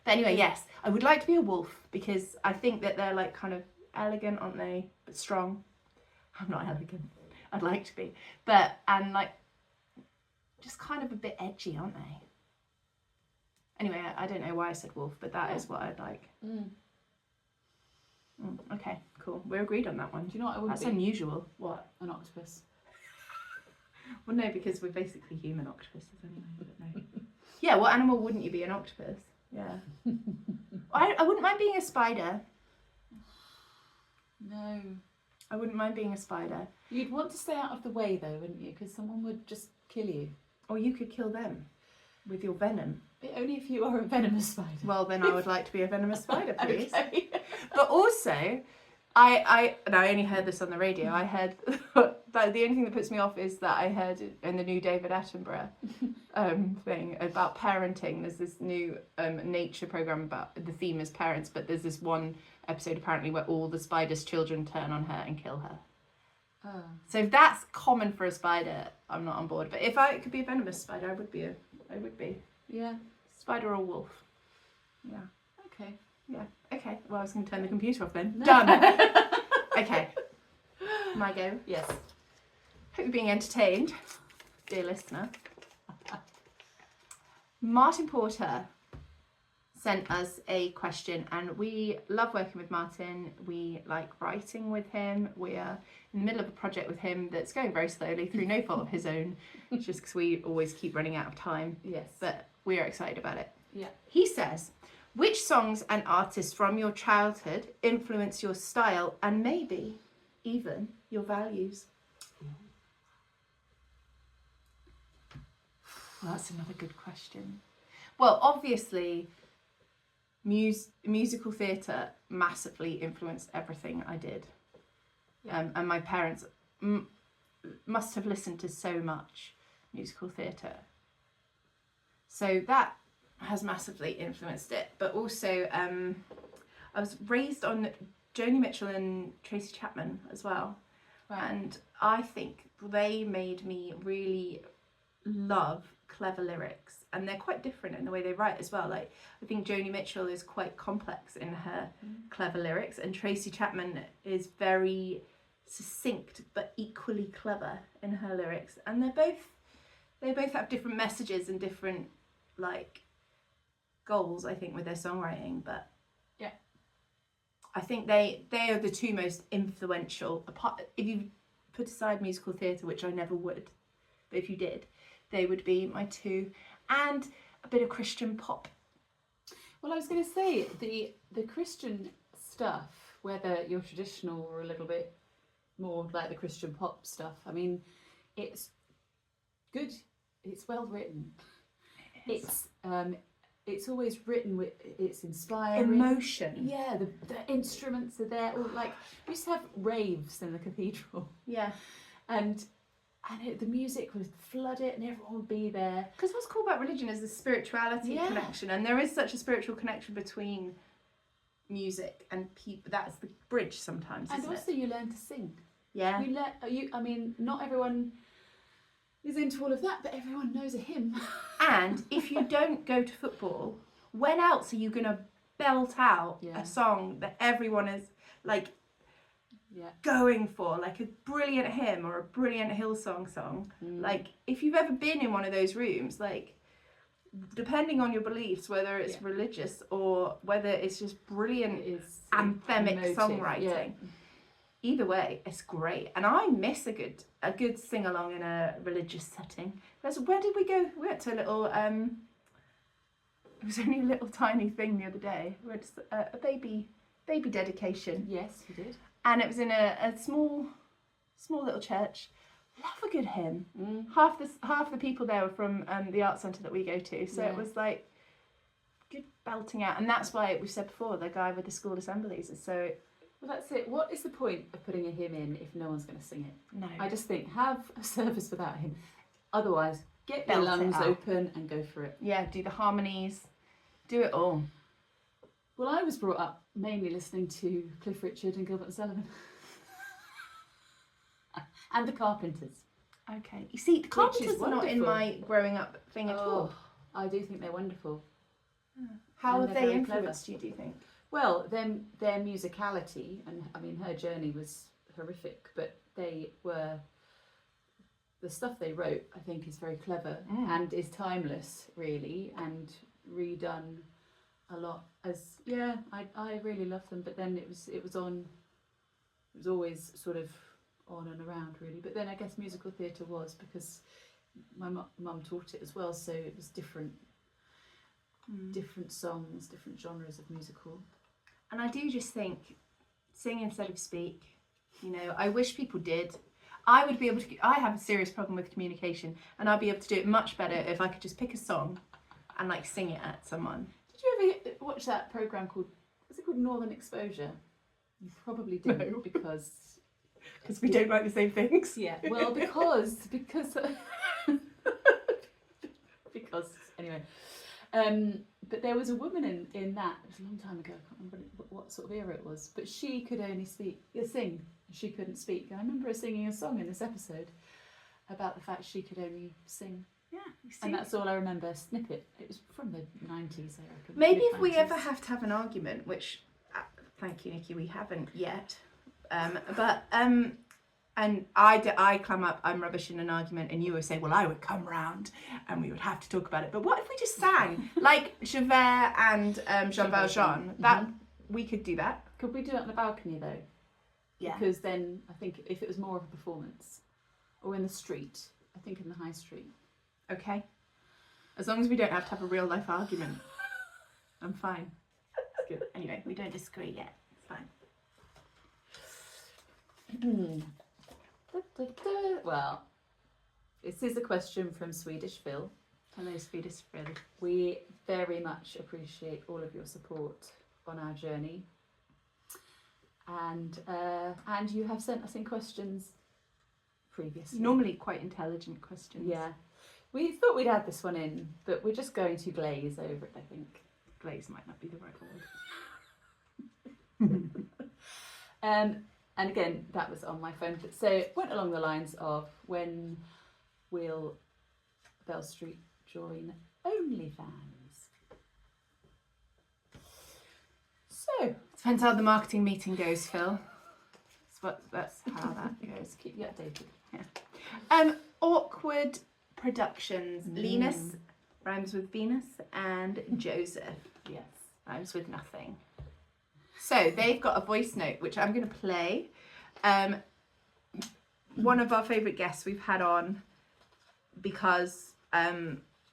But anyway, yes, I would like to be a wolf, because I think that they're like kind of elegant, aren't they? But strong. I'm not elegant. I'd like to be. And like, just kind of a bit edgy, aren't they? Anyway, I don't know why I said wolf, but that is what I'd like. Okay, cool. We're agreed on that one. Do you know what I wouldn't That's be? unusual. What? An octopus. Well, no, because we're basically human octopuses anyway. But no. Yeah, what animal wouldn't you be? An octopus? Yeah. I wouldn't mind being a spider. No. I wouldn't mind being a spider. You'd want to stay out of the way though, wouldn't you? Because someone would just kill you. Or you could kill them with your venom. But only if you are a venomous spider. Well, then I would like to be a venomous spider, please. Okay. But also, I only heard this on the radio. I heard that the only thing that puts me off is that I heard in the new David Attenborough thing about parenting. There's this new nature program about the theme is parents, but there's this one episode apparently where all the spider's children turn on her and kill her. Oh. So if that's common for a spider, I'm not on board. But if I could be a venomous spider, I would be. Yeah. Spider or wolf. Yeah. Okay. Yeah. Okay. Well, I was going to turn the computer off then. No. Done. Okay. My go. Yes. Hope you're being entertained, dear listener. Martin Porter sent us a question, and we love working with Martin. We like writing with him. We are in the middle of a project with him that's going very slowly through no fault of his own. It's just because we always keep running out of time. Yes. But we are excited about it. Yeah. He says, which songs and artists from your childhood influence your style and maybe even your values? Well, that's another good question. Well, obviously, musical theatre massively influenced everything I did. Yeah. And my parents must have listened to so much musical theatre. So that has massively influenced it. But also, I was raised on Joni Mitchell and Tracy Chapman as well. Right. And I think they made me really love clever lyrics. And they're quite different in the way they write as well. Like, I think Joni Mitchell is quite complex in her clever lyrics, and Tracy Chapman is very succinct but equally clever in her lyrics. And they both have different messages and different like goals, I think, with their songwriting. But yeah, I think they are the two most influential. Apart, if you put aside musical theatre, which I never would, but if you did, they would be my two. And a bit of Christian pop. Well, I was going to say the Christian stuff, whether you're traditional or a little bit more like the Christian pop stuff. I mean, it's good. It's well written. It's always written with, it's inspiring. Emotion. Yeah, the instruments are there. Or like, we used to have raves in the cathedral. Yeah. And the music would flood it and everyone would be there. Because what's cool about religion is the spirituality connection. And there is such a spiritual connection between music and people. That's the bridge sometimes, And isn't also it? you learn to sing. Yeah. I mean, not everyone is into all of that, but everyone knows a hymn. And if you don't go to football, when else are you going to belt out a song that everyone is like going for, like a brilliant hymn or a brilliant Hillsong song? Like, if you've ever been in one of those rooms, like, depending on your beliefs, whether it's religious or whether it's just brilliant anthemic songwriting, either way, it's great. And I miss a good sing along in a religious setting. Where did we go? We went to a little it was only a little tiny thing the other day. We went to a baby dedication. Yes, you did. And it was in a small little church. Love a good hymn. Half the people there were from the art centre that we go to, so it was like good belting out. And that's why we said before, the guy with the school assemblies is so. Well, that's it. What is the point of putting a hymn in if no one's going to sing it? No. I just think, have a service without a hymn. Otherwise, get your Belt it lungs out. open and go for it. Yeah, do the harmonies, do it all. Well, I was brought up mainly listening to Cliff Richard and Gilbert and Sullivan. And the Carpenters. Okay. You see, the Carpenters are not in wonderful. my growing up thing at all. I do think they're wonderful. How And have they're they very influenced you, do you think? Well, their musicality, and I mean, her journey was horrific, but the stuff they wrote, I think, is very clever and is timeless, really, and redone a lot. I really love them. But then it was always sort of on and around really. But then I guess musical theatre was because my mum taught it as well, so it was different songs, different genres of musical. And I do just think sing instead of speak. You know, I wish people did. I would be able to. I have a serious problem with communication, and I'd be able to do it much better if I could just pick a song and like sing it at someone. Did you ever watch that programme called, was it called Northern Exposure? You probably didn't. No. because we don't like the same things. Yeah, well, because anyway. But there was a woman in that, it was a long time ago, I can't remember what sort of era it was, but she could only sing, she couldn't speak. And I remember her singing a song in this episode about the fact she could only sing. Yeah, and that's all I remember, a snippet. It was from the 90s, I reckon. Maybe if we ever have to have an argument, which, thank you, Nikki, we haven't yet, and I climb up, I'm rubbish in an argument, and you would say, well, I would come round and we would have to talk about it. But what if we just sang like Javert and Jean Valjean? That we could do that. Could we do it on the balcony though? Yeah. Because then I think if it was more of a performance, or in the street, I think in the high street. Okay. As long as we don't have to have a real life argument, I'm fine. It's good. Anyway, we don't disagree yet. It's fine. Well, this is a question from Swedish Phil. Hello, Swedish Phil. We very much appreciate all of your support on our journey, and you have sent us in questions previously. Normally quite intelligent questions. Yeah, we thought we'd add this one in, but we're just going to glaze over it, I think. Glaze might not be the right word. And again, that was on my phone. So it went along the lines of, when will Bell Street join OnlyFans? So Depends how the marketing meeting goes, Phil. That's how that goes. keep you updated. Yeah. Awkward Productions. Linus rhymes with Venus, and Joseph Yes. rhymes with nothing. So they've got a voice note which I'm going to play. One of our favourite guests we've had on, because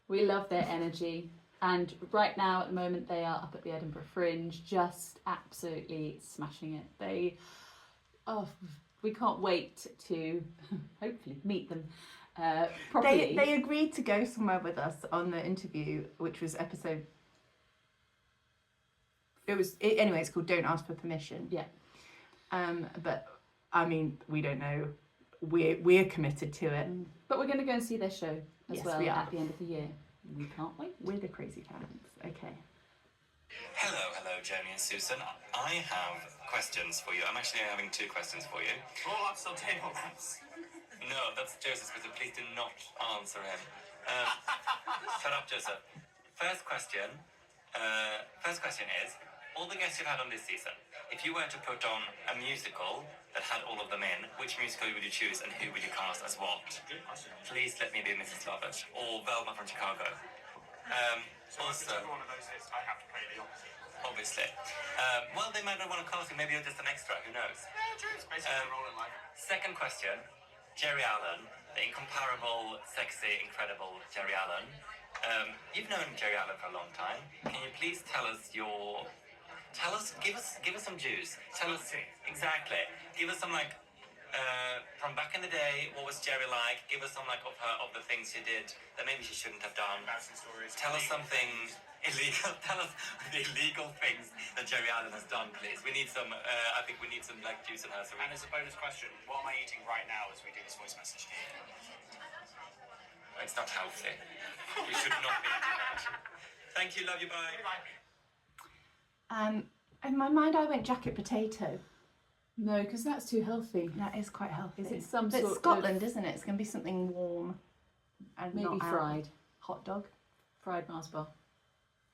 we love their energy, and right now at the moment they are up at the Edinburgh Fringe, just absolutely smashing it. We can't wait to hopefully meet them properly. They agreed to go somewhere with us on the interview, which was episode. Anyway, it's called Don't Ask for Permission. Yeah. But I mean, we don't know. We're committed to it. But we're going to go and see their show as Yes, well we are. at the end of the year. We can't wait. We're the crazy parents. Okay. Hello, Jamie and Susan. I have questions for you. I'm actually having two questions for you. Roll up some table lamps. No, that's Joseph's question. Please do not answer him. Shut up, Joseph. First question is, all the guests you've had on this season, if you were to put on a musical that had all of them in, which musical would you choose and who would you cast as what? Please let me be Mrs. Lovett or Velma from Chicago. Also, one of those is I have to play the opposite. obviously. Well, they might not want to cast you. Maybe you're just an extra. Who knows? Yeah, true. It's basically a role in life. Second question, Jerry Allen, the incomparable, sexy, incredible Jerry Allen. You've known Jerry Allen for a long time. Can you please give us some juice. Tell us exactly. Give us some from back in the day. What was Jerry like? Give us some of the things she did that maybe she shouldn't have done. Embarrassing stories. Tell us something illegal. Tell us the illegal things that Jerry Allen has done, please. We need some. I think we need some juice in her. So And as a bonus question, what am I eating right now as we do this voice message? it's not healthy. We should not be doing that. Thank you. Love you. Bye. In my mind, I went jacket potato. No, because that's too healthy. That is quite healthy. Is it some but sort it's Scotland, isn't it? It's going to be something warm and Maybe not fried. Hot dog. Fried Mars bar.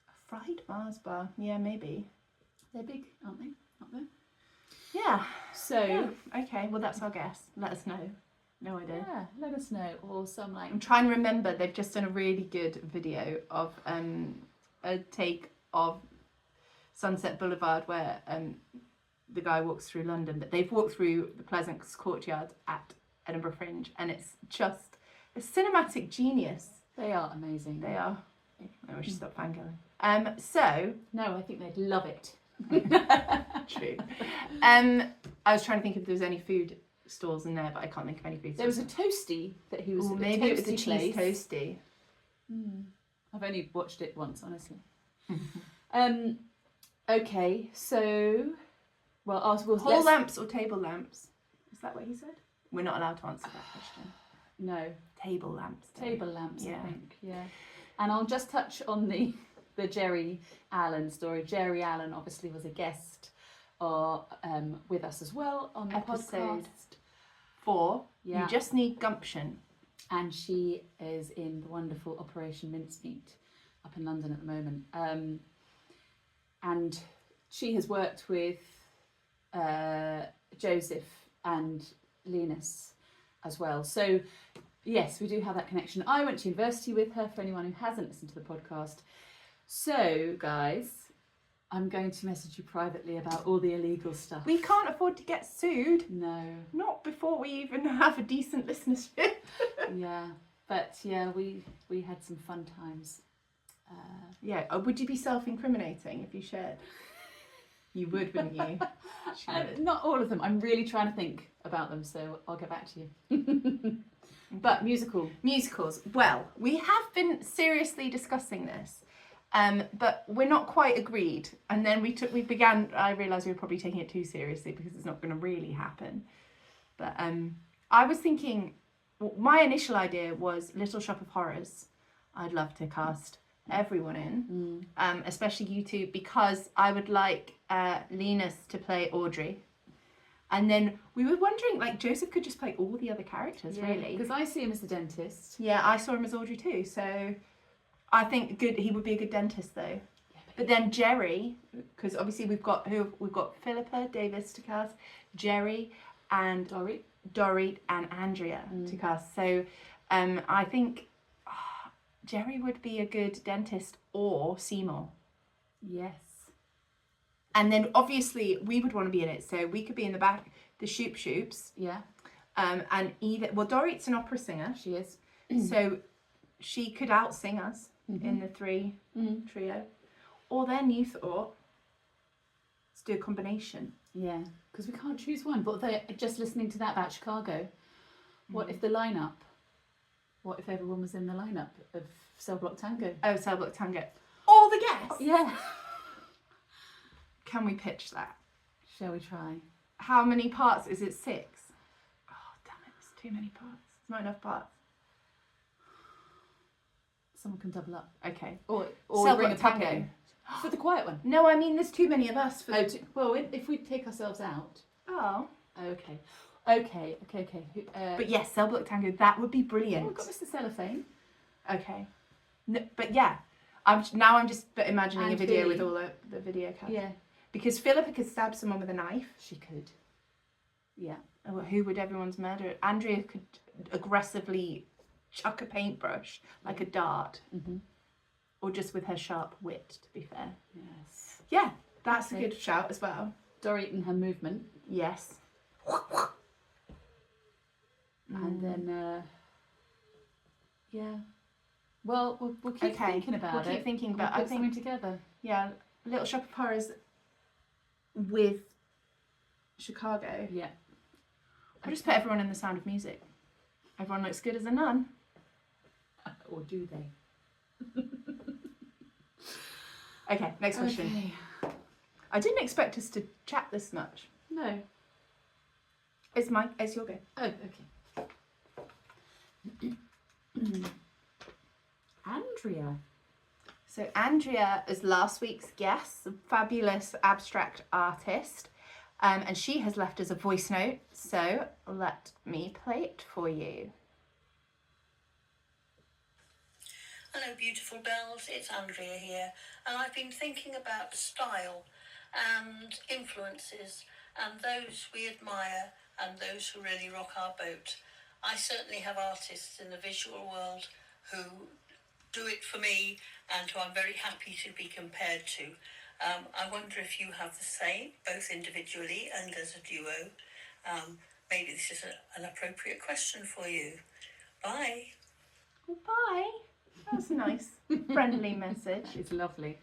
A fried Mars bar. Yeah, maybe. They're big, aren't they? Up there. Yeah. So Yeah. Okay. Well, that's our guess. Let us know. No idea. yeah, let us know. Or some I'm trying to remember. They've just done a really good video of a take of Sunset Boulevard where the guy walks through London, but they've walked through the Pleasance Courtyard at Edinburgh Fringe, and it's just a cinematic genius. They are amazing. They are. I should stop fangirling. So No, I think they'd love it. true. I was trying to think if there was any food stalls in there, but I can't think of any food There stalls. was a toasty that he was. Ooh, at maybe it was a cheese toasty place. toasty. I've only watched it once, honestly. Okay, so we'll Hall lamps or table lamps? Is that what he said? We're not allowed to answer that question. No, Table lamps. though. table lamps. Yeah. I think. Yeah, and I'll just touch on the Jerry Allen story. Jerry Allen obviously was a guest with us as well on the Episode podcast. 4. Yeah. You just need gumption. And she is in the wonderful Operation Mincemeat up in London at the moment. And she has worked with Joseph and Linus as well. So, yes, we do have that connection. I went to university with her, for anyone who hasn't listened to the podcast. So, guys, I'm going to message you privately about all the illegal stuff. We can't afford to get sued. No. Not before we even have a decent listenership. Yeah. But, yeah, we had some fun times. Yeah. Would you be self-incriminating if you shared? You would, wouldn't you? She would. Not all of them. I'm really trying to think about them, so I'll get back to you. But Musicals. Well, we have been seriously discussing this, but we're not quite agreed. And then I realised we were probably taking it too seriously because it's not going to really happen. But I was thinking, my initial idea was Little Shop of Horrors. I'd love to cast everyone in, especially you two, because I would like Linus to play Audrey. And then we were wondering, like, Joseph could just play all the other characters, really. Because I see him as the dentist. Yeah, I saw him as Audrey too, so I think he would be a good dentist though. Yeah, But then Jerry, because obviously we've got Philippa Davis to cast, Jerry and Dorit and Andrea to cast. So I think Jerry would be a good dentist, or Seymour. Yes. And then obviously we would want to be in it, so we could be in the back, the Shoops. Yeah, And Dorit's an opera singer, she is. so she could out-sing us in the three trio. Or then you thought, let's do a combination. Yeah, because we can't choose one. But just listening to that about Chicago, what if everyone was in the lineup of Cell Block Tango? Oh, Cell Block Tango. All the guests? Yeah. Can we pitch that? Shall we try? How many parts? Is it 6? Oh, damn it. It's too many parts. It's not enough parts. Someone can double up. Okay. Or Cell bring a Block tango. Tango. For the quiet one. No, I mean there's too many of us. Well, if we take ourselves out. Oh. Okay. But yes, Cell Block Tango, that would be brilliant. We've got Mr. Cellophane. Okay. No, but yeah, I'm just imagining And a video Billy. with all the video cast. Yeah, Because Philippa could stab someone with a knife. she could. Yeah. Oh, who would everyone's murder? Andrea could aggressively chuck a paintbrush like a dart. Or just with her sharp wit, to be fair. Yes. Yeah, that's a Okay. good shout as well. Dorit and her movement. Yes. And then, yeah. Well, we'll keep Okay, thinking about we'll it. keep thinking We'll about put I think, something together. yeah, Little Shop of Horrors with Chicago. Yeah. We'll just put everyone in The Sound of Music. Everyone looks good as a nun. Or do they? Okay, next question. Okay. I didn't expect us to chat this much. No. It's your go. Oh, okay. Andrea. So Andrea is last week's guest, a fabulous abstract artist, and she has left us a voice note. So let me play it for you. Hello, beautiful bells. It's Andrea here, and I've been thinking about style and influences and those we admire and those who really rock our boat. I certainly have artists in the visual world who do it for me and who I'm very happy to be compared to. I wonder if you have the same, both individually and as a duo. Maybe this is an appropriate question for you. Bye. Bye. That's a nice, friendly message. It's lovely.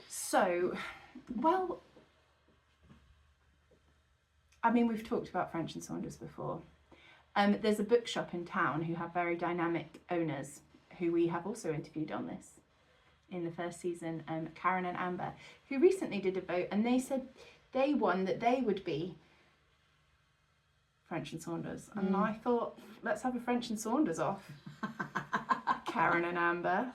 So, well, I mean, we've talked about French and Saunders before. There's a bookshop in town who have very dynamic owners who we have also interviewed on this in the first season, Karen and Amber, who recently did a vote, and they said they won that they would be French and Saunders. And I thought, let's have a French and Saunders off. Karen and Amber,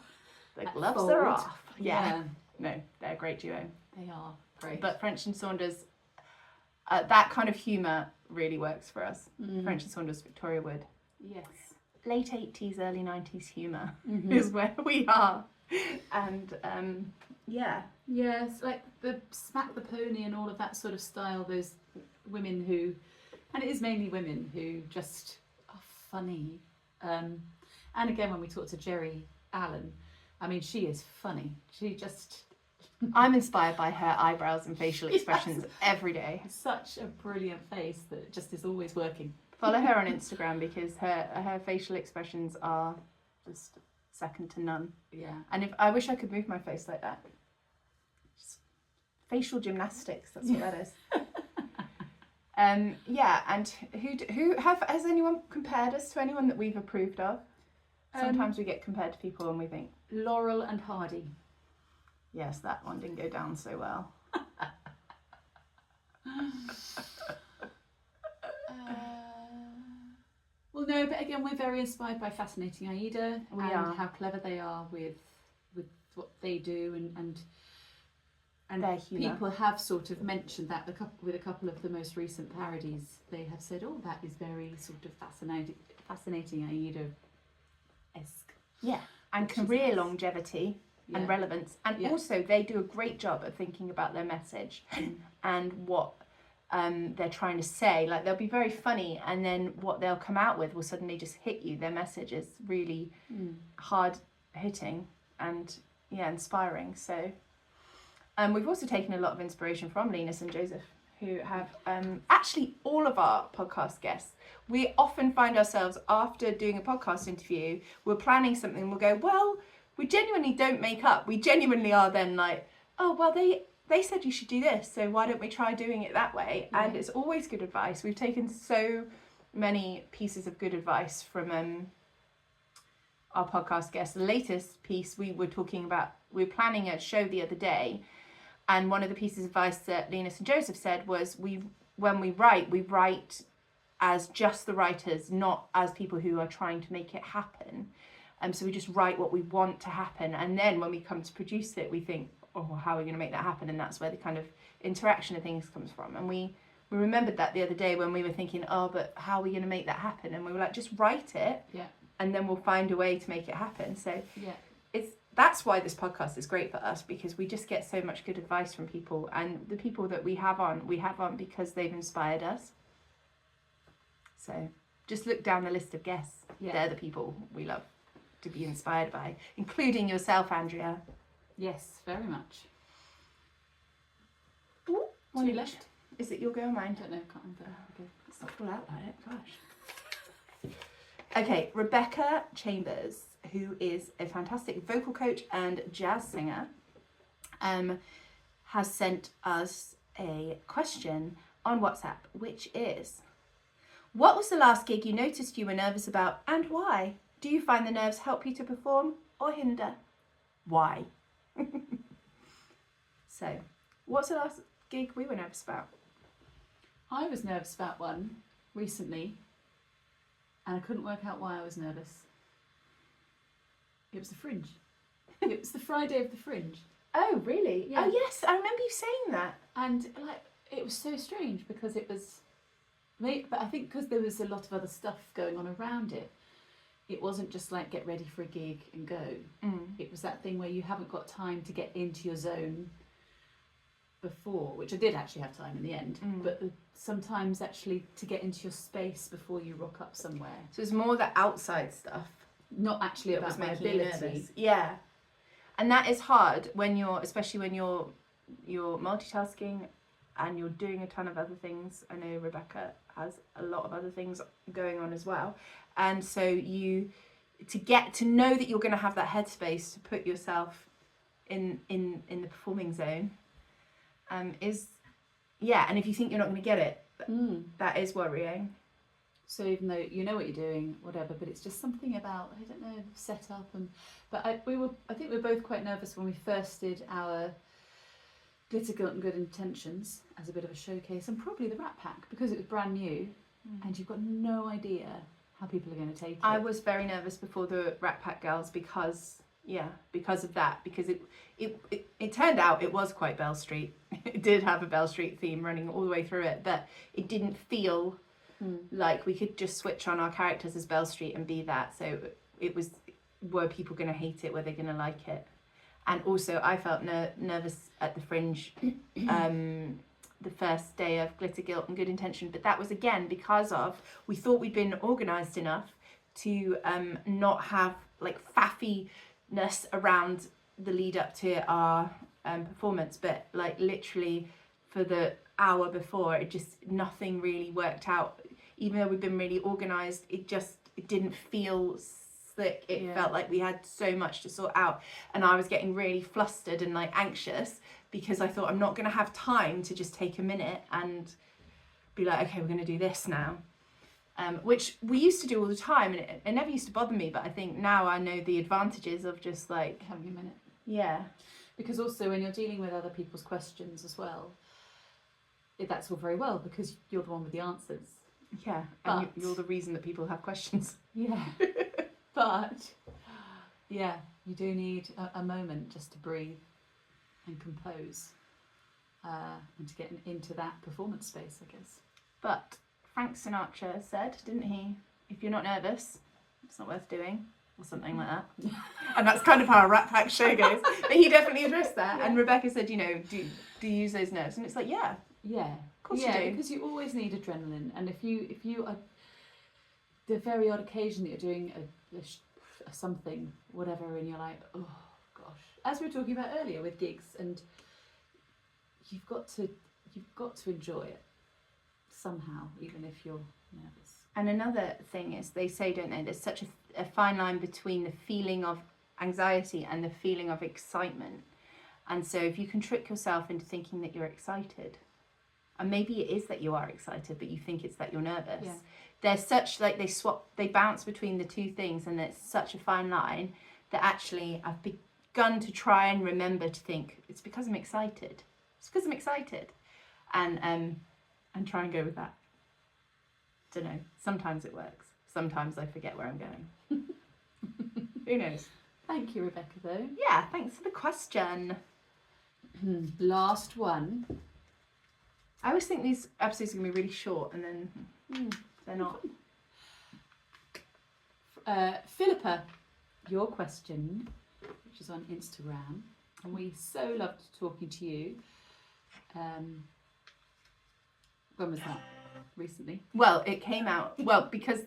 the gloves are off. Yeah. No, they're a great duo. They are great. But French and Saunders, that kind of humour really works for us. French and Saunders, Victoria Wood. Yes. Late 80s, early 90s humour is where we are. And yeah. Yes, like the Smack the Pony and all of that sort of style, those women who, and it is mainly women who just are funny. And again, when we talk to Jerry Allen, I mean, she is funny. She just... I'm inspired by her eyebrows and facial expressions every day. Such a brilliant face that just is always working. Follow her on Instagram because her facial expressions are just second to none. Yeah. And I wish I could move my face like that. Just facial gymnastics, that's what that is. Yeah, and has anyone compared us to anyone that we've approved of? Sometimes we get compared to people and we think, Laurel and Hardy. yes, that one didn't go down so well. Well, no, but again, we're very inspired by Fascinating Aida We and are. how clever they are with what they do, and Their humour. people have sort of mentioned that with a couple of the most recent parodies. They have said, "Oh, that is very sort of fascinating Aida-esque." Yeah, and Which is career nice. longevity and Yeah. relevance. And Yeah. also they do a great job of thinking about their message and what they're trying to say. Like they'll be very funny and then what they'll come out with will suddenly just hit you. Their message is really hard hitting and inspiring. So we've also taken a lot of inspiration from Linus and Joseph, who have actually all of our podcast guests. We often find ourselves after doing a podcast interview, we're planning something, we'll go, well, we genuinely don't make up. We genuinely are then like, oh, well, they said you should do this, so why don't we try doing it that way? Yeah. And it's always good advice. We've taken so many pieces of good advice from our podcast guests. The latest piece we were planning a show the other day, and one of the pieces of advice that Linus and Joseph said was when we write as just the writers, not as people who are trying to make it happen. So we just write what we want to happen, and then when we come to produce it, we think, oh, how are we going to make that happen? And that's where the kind of interaction of things comes from. And we remembered that the other day when we were thinking, oh, but how are we going to make that happen? And we were like, just write it, and then we'll find a way to make it happen. So that's why this podcast is great for us, because we just get so much good advice from people, and the people that we have on because they've inspired us. So just look down the list of guests. They're the people we love to be inspired by, including yourself, Andrea. Yes, very much. Ooh, one Two each. left. Is it your go or mine? I don't know, can't remember. Okay. Let's not fall out like it, gosh. Okay, Rebecca Chambers, who is a fantastic vocal coach and jazz singer, has sent us a question on WhatsApp, which is, what was the last gig you noticed you were nervous about and why? Do you find the nerves help you to perform or hinder? Why? So, what's the last gig we were nervous about? I was nervous about one recently, and I couldn't work out why I was nervous. It was the Fringe. It was the Friday of the Fringe. Oh, really? Yeah. Oh, yes, I remember you saying that. And like, it was so strange because it was, but I think because there was a lot of other stuff going on around it, it wasn't just like get ready for a gig and go. It was that thing where you haven't got time to get into your zone before, which I did actually have time in the end, but sometimes actually to get into your space before you rock up somewhere. So it's more the outside stuff. Not actually That about was my making you ability. nervous. Yeah. And that is hard when especially when you're you're multitasking and you're doing a ton of other things. I know Rebecca has a lot of other things going on as well. And so to get to know that you're going to have that headspace to put yourself in the performing zone is, and if you think you're not going to get it, that is worrying. So even though you know what you're doing, whatever, but it's just something about, I don't know, setup but I think we were both quite nervous when we first did our Glitter, Guilt and Good Intentions as a bit of a showcase, and probably the Rat Pack, because it was brand new and you've got no idea how people are going to take it. I was very nervous before the Rat Pack girls because of that, because it turned out it was quite Bell Street. It did have a Bell Street theme running all the way through it, but it didn't feel like we could just switch on our characters as Bell Street and be that. So it was, were people going to hate it? Were they going to like it? And also I felt nervous at the Fringe the first day of Glitter, Guilt and Good Intention, but that was again because we thought we'd been organised enough to not have like faffiness around the lead up to our performance, but like literally for the hour before, nothing really worked out. Even though we've been really organised, it didn't feel slick. It felt like we had so much to sort out, and I was getting really flustered and like anxious because I thought I'm not going to have time to just take a minute and be like, okay, we're going to do this now. Which we used to do all the time, and it never used to bother me, but I think now I know the advantages of just like having a minute. Yeah. Because also when you're dealing with other people's questions as well, that's all very well because you're the one with the answers. Yeah, and you're the reason that people have questions. Yeah. But yeah, you do need a moment just to breathe and compose and to get into that performance space, I guess. But Frank Sinatra said, didn't he, if you're not nervous, it's not worth doing, or something like that. And that's kind of how a Rat Pack show goes. But he definitely addressed that. Yeah. And Rebecca said, do you use those nerves? And it's like, yeah. Yeah. Of course you do. Because you always need adrenaline. And if you are the very odd occasion that you're doing a something, whatever, and you're like, oh gosh. As we were talking about earlier with gigs, and you've got to enjoy it somehow, even if you're nervous. And another thing is, they say, don't they, there's such a fine line between the feeling of anxiety and the feeling of excitement. And so if you can trick yourself into thinking that you're excited, and maybe it is that you are excited, but you think it's that you're nervous. Yeah. There's such, like, they bounce between the two things, and it's such a fine line that actually I've begun to try and remember to think, it's because I'm excited. It's because I'm excited. And try and go with that. Don't know. Sometimes it works. Sometimes I forget where I'm going. Who knows? Thank you, Rebecca, though. Yeah, thanks for the question. Last one. I always think these episodes are going to be really short, and then they're not. Philippa, your question, which is on Instagram, and we so loved talking to you. When was that? Recently? Well, it came out because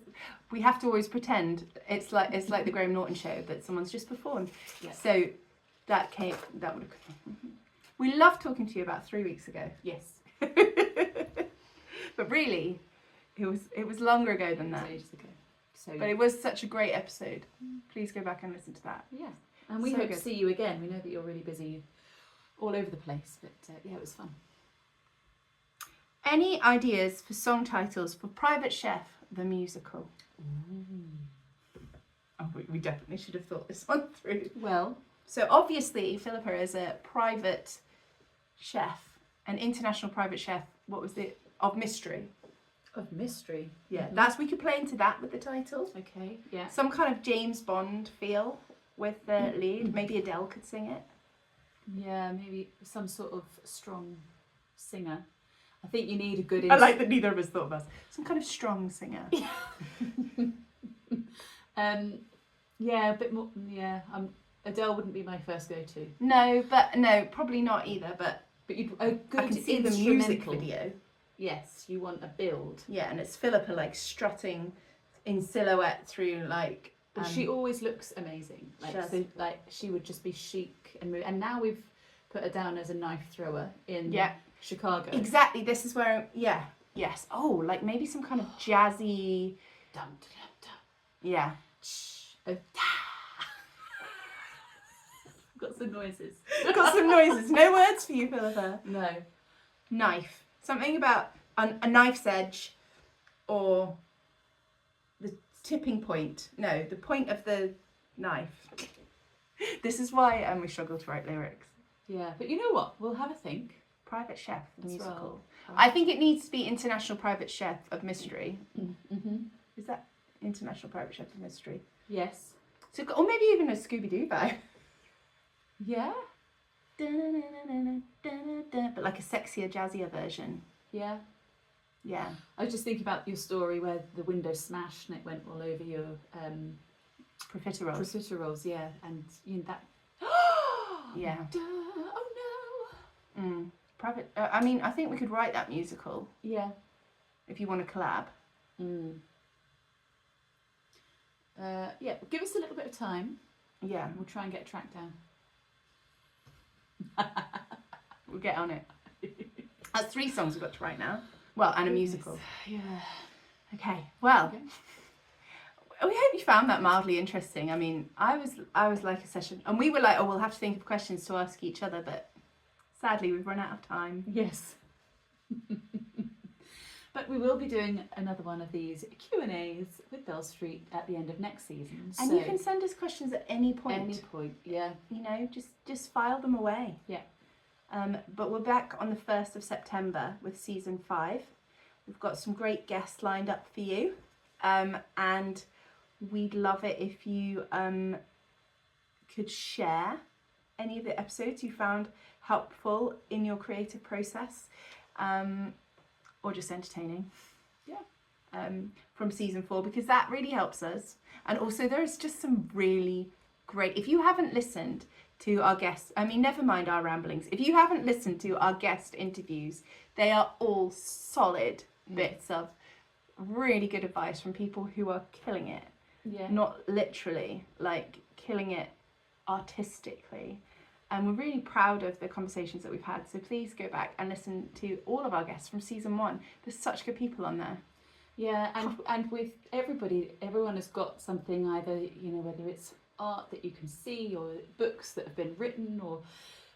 we have to always pretend it's like the Graham Norton show that someone's just performed. Yeah. So that would have. We loved talking to you about 3 weeks ago. Yes. But really, it was longer ago than that. Ages ago. So, but it was such a great episode. Please go back and listen to that. Yeah. And we hope to see you again. We know that you're really busy all over the place, but yeah, it was fun. Any ideas for song titles for Private Chef, the musical? Oh, we definitely should have thought this one through. Well, so obviously Philippa is a private chef, an international private chef. What was it? Of mystery. Of mystery. Yeah, that's, we could play into that with the title. Okay, yeah. Some kind of James Bond feel with the lead. Maybe Adele could sing it. Yeah, maybe some sort of strong singer. I think you need a good... I like that neither of us thought of us. Some kind of strong singer. Yeah, a bit more... Yeah, Adele wouldn't be my first go-to. No, probably not either, but a good I can see the music video. Yes, you want a build. Yeah, and it's Philippa like strutting in silhouette through like... she always looks amazing. She would just be chic and now we've put her down as a knife thrower in Yeah. Chicago. Exactly. This is where, yes. Oh, like maybe some kind of jazzy, Dum, dum, dum. yeah. Oh. Got some noises. Got some noises. No words for you, Philippa. No. Knife. Something about a knife's edge, or the tipping point. No, the point of the knife. This is why we struggle to write lyrics. Yeah, but you know what? We'll have a think. Private Chef, the As musical. well. I think it needs to be International Private Chef of Mystery. Mm-hmm. Is that International Private Chef of Mystery? Yes. So, or maybe even a Scooby-Doo vibe. Yeah. But like a sexier, jazzier version. Yeah. Yeah. I was just thinking about your story where the window smashed and it went all over your Profiteroles. profiteroles, yeah, and you know that. Yeah. Duh, oh no. Private. I mean, I think we could write that musical Yeah. if you want to collab. Yeah. Give us a little bit of time. Yeah. We'll try and get a track down. We'll get on it. That's 3 songs we've got to write now. Well, and a musical. Yeah. Okay. Well. Okay. We hope you found that mildly interesting. I mean, I was like a session, and we were like, oh, we'll have to think of questions to ask each other, but sadly we've run out of time. Yes. But we will be doing another one of these Q&As with Bell Street at the end of next season. And so you can send us questions at any point. any point, yeah. You know, just file them away. Yeah. But we're back on the 1st of September with season 5. We've got some great guests lined up for you, and we'd love it if you could share any of the episodes you found helpful in your creative process, or just entertaining. Yeah. From season 4, because that really helps us. And also there's just some really great, if you haven't listened to our guests, I mean, never mind our ramblings, if you haven't listened to our guest interviews, they are all solid bits of really good advice from people who are killing it. Yeah. Not literally, like killing it artistically. And we're really proud of the conversations that we've had. So please go back and listen to all of our guests from season 1. There's such good people on there. Yeah, and with everybody, everyone has got something, either, you know, whether it's art that you can see, or books that have been written, or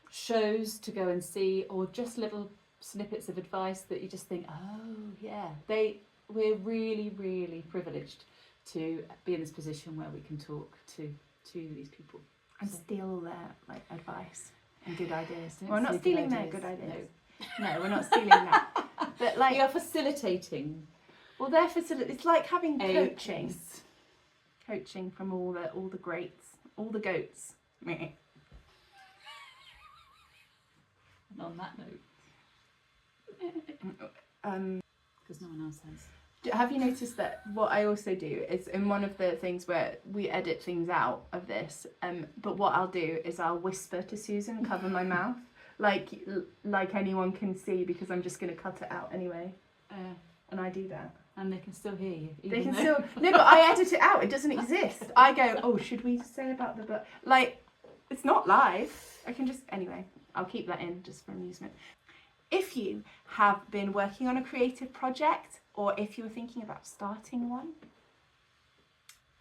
shows to go and see, or just little snippets of advice that you just think, oh yeah, we're really, really privileged to be in this position where we can talk to these people. And steal all their like advice and good ideas. Don't We're not steal stealing good their ideas. good ideas. No. No, we're not stealing that. But like, We are facilitating well, their facility. It's like having a coaching. piece. Coaching from all the greats, all the goats. And on that note, because no one else has. Have you noticed that what I also do is, in one of the things where we edit things out of this, but what I'll do is I'll whisper to Susan, cover my mouth, like anyone can see, because I'm just going to cut it out anyway. And I do that. And they can still hear you. They can though- still, no, but I edit it out. It doesn't exist. I go, oh, should we say about the book? Like, it's not live. I can just, anyway, I'll keep that in just for amusement. If you have been working on a creative project, or if you were thinking about starting one,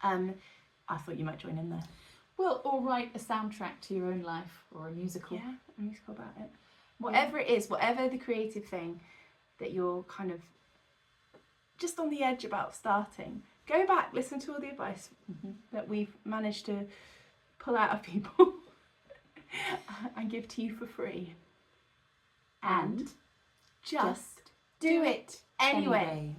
I thought you might join in there. Well, or write a soundtrack to your own life, or a musical. Yeah, a musical about it. Whatever it is, whatever the creative thing that you're kind of just on the edge about starting, go back, listen to all the advice that we've managed to pull out of people and give to you for free. And just do it anyway.